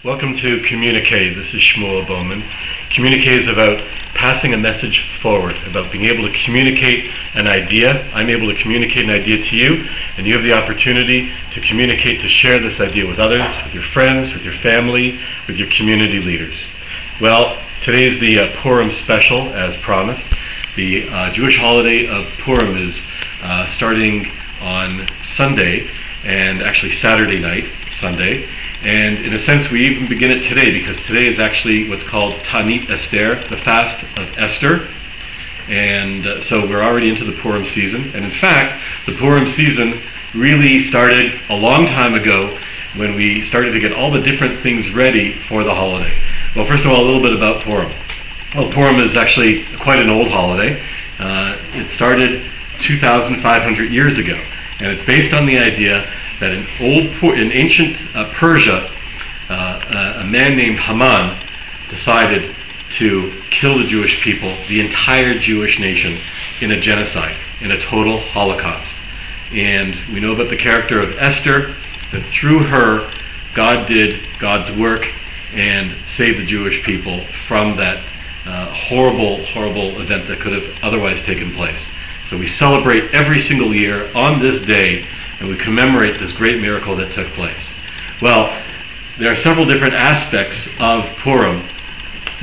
Welcome to Communique. This is Shmuel Bowman. Communique is about passing a message forward, about being able to communicate an idea. I'm able to communicate an idea to you, and you have the opportunity to communicate, to share this idea with others, with your friends, with your family, with your community leaders. Well, today is the Purim Special, as promised. The Jewish holiday of Purim is starting on Sunday, and actually Saturday night, Sunday. And in a sense, we even begin it today, because today is actually what's called Ta'anit Esther, the fast of Esther. And so we're already into the Purim season. And in fact, the Purim season really started a long time ago when we started to get all the different things ready for the holiday. Well, first of all, a little bit about Purim. Well, Purim is actually quite an old holiday. It started 2,500 years ago. And it's based on the idea that in ancient Persia, a man named Haman decided to kill the Jewish people, the entire Jewish nation, in a genocide, in a total Holocaust. And we know about the character of Esther, that through her, God did God's work and saved the Jewish people from that horrible, horrible event that could have otherwise taken place. So we celebrate every single year on this day, and we commemorate this great miracle that took place. Well, there are several different aspects of Purim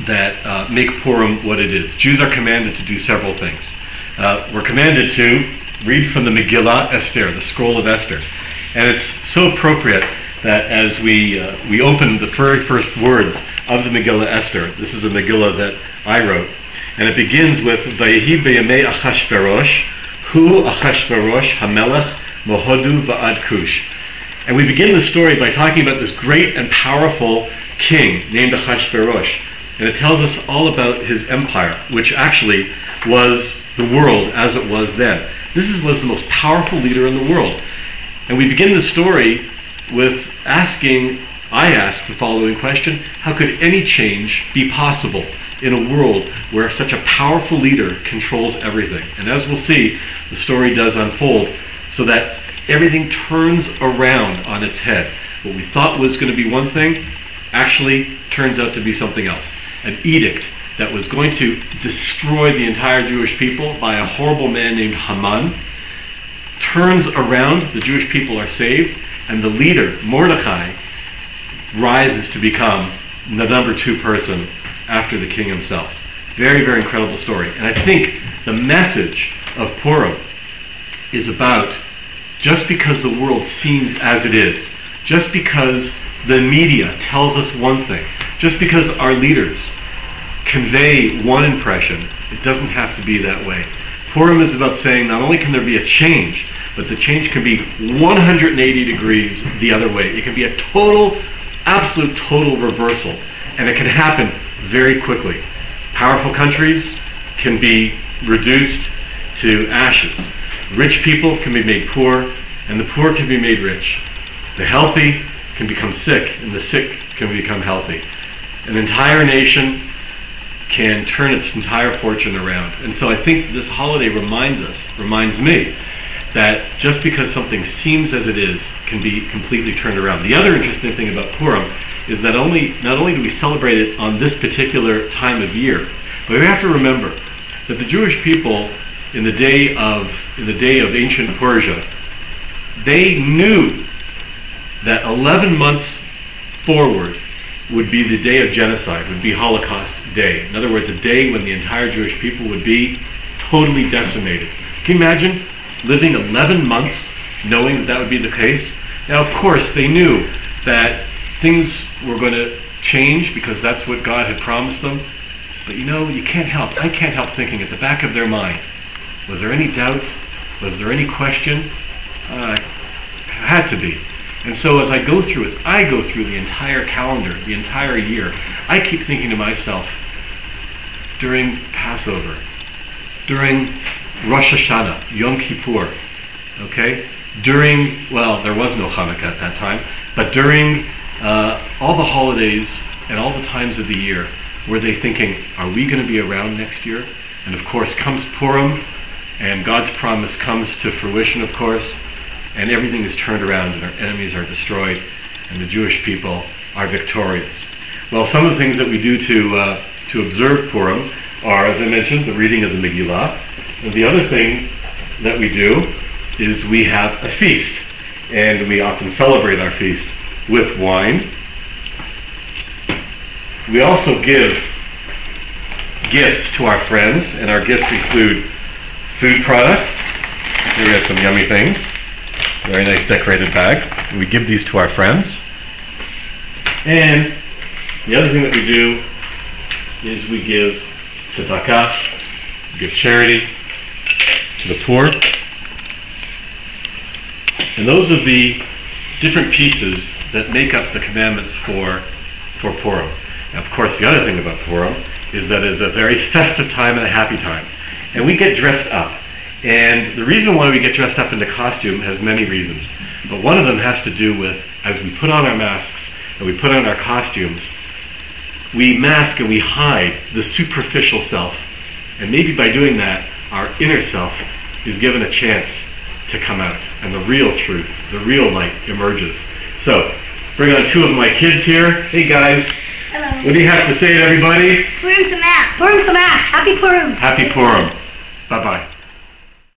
that make Purim what it is. Jews are commanded to do several things. We're commanded to read from the Megillah Esther, the scroll of Esther. And it's so appropriate that as we open the very first words of the Megillah Esther, this is a Megillah that I wrote, and it begins with Vayehi b'yamei Achashverosh, Hu Achashverosh HaMelech Mohodu Va'ad Kush. And we begin the story by talking about this great and powerful king named Ahasuerus. And it tells us all about his empire, which actually was the world as it was then. This was the most powerful leader in the world. And we begin the story with I ask the following question: how could any change be possible in a world where such a powerful leader controls everything? And as we'll see, the story does unfold so that everything turns around on its head. What we thought was going to be one thing actually turns out to be something else. An edict that was going to destroy the entire Jewish people by a horrible man named Haman turns around, the Jewish people are saved, and the leader, Mordechai, rises to become the number 2 person after the king himself. Very, very incredible story. And I think the message of Purim is about, just because the world seems as it is, just because the media tells us one thing, just because our leaders convey one impression, it doesn't have to be that way. Purim is about saying not only can there be a change, but the change can be 180 degrees the other way. It can be a total, absolute total reversal, and it can happen very quickly. Powerful countries can be reduced to ashes. Rich people can be made poor, and the poor can be made rich. The healthy can become sick, and the sick can become healthy. An entire nation can turn its entire fortune around. And so I think this holiday reminds me, that just because something seems as it is can be completely turned around. The other interesting thing about Purim is that not only do we celebrate it on this particular time of year, but we have to remember that the Jewish people in the day of ancient Persia, they knew that 11 months forward would be the day of genocide, would be Holocaust Day. In other words, a day when the entire Jewish people would be totally decimated. Can you imagine living 11 months knowing that that would be the case? Now, of course, they knew that things were going to change because that's what God had promised them. But you know, I can't help thinking at the back of their mind, was there any doubt? Was there any question? Had to be. And so as I go through the entire calendar, the entire year, I keep thinking to myself, during Passover, during Rosh Hashanah, Yom Kippur, okay? There was no Hanukkah at that time, but during all the holidays and all the times of the year, were they thinking, are we going to be around next year? And of course comes Purim, and God's promise comes to fruition, of course, and everything is turned around and our enemies are destroyed, and the Jewish people are victorious. Well, some of the things that we do to observe Purim are, as I mentioned, the reading of the Megillah. And the other thing that we do is we have a feast. And we often celebrate our feast with wine. We also give gifts to our friends, and our gifts include food products. Here we have some yummy things. Very nice decorated bag. We give these to our friends. And the other thing that we do is we give tzedakah, we give charity to the poor. And those are the different pieces that make up the commandments for Purim. And of course, the other thing about Purim is that it's a very festive time and a happy time. And we get dressed up. And the reason why we get dressed up into costume has many reasons. But one of them has to do with, as we put on our masks and we put on our costumes, we mask and we hide the superficial self. And maybe by doing that, our inner self is given a chance to come out. And the real truth, the real light emerges. So, bring on two of my kids here. Hey guys. Hello. What do you have to say to everybody? Purim Samach. Purim Samach. Happy Purim. Happy Purim. Bye-bye.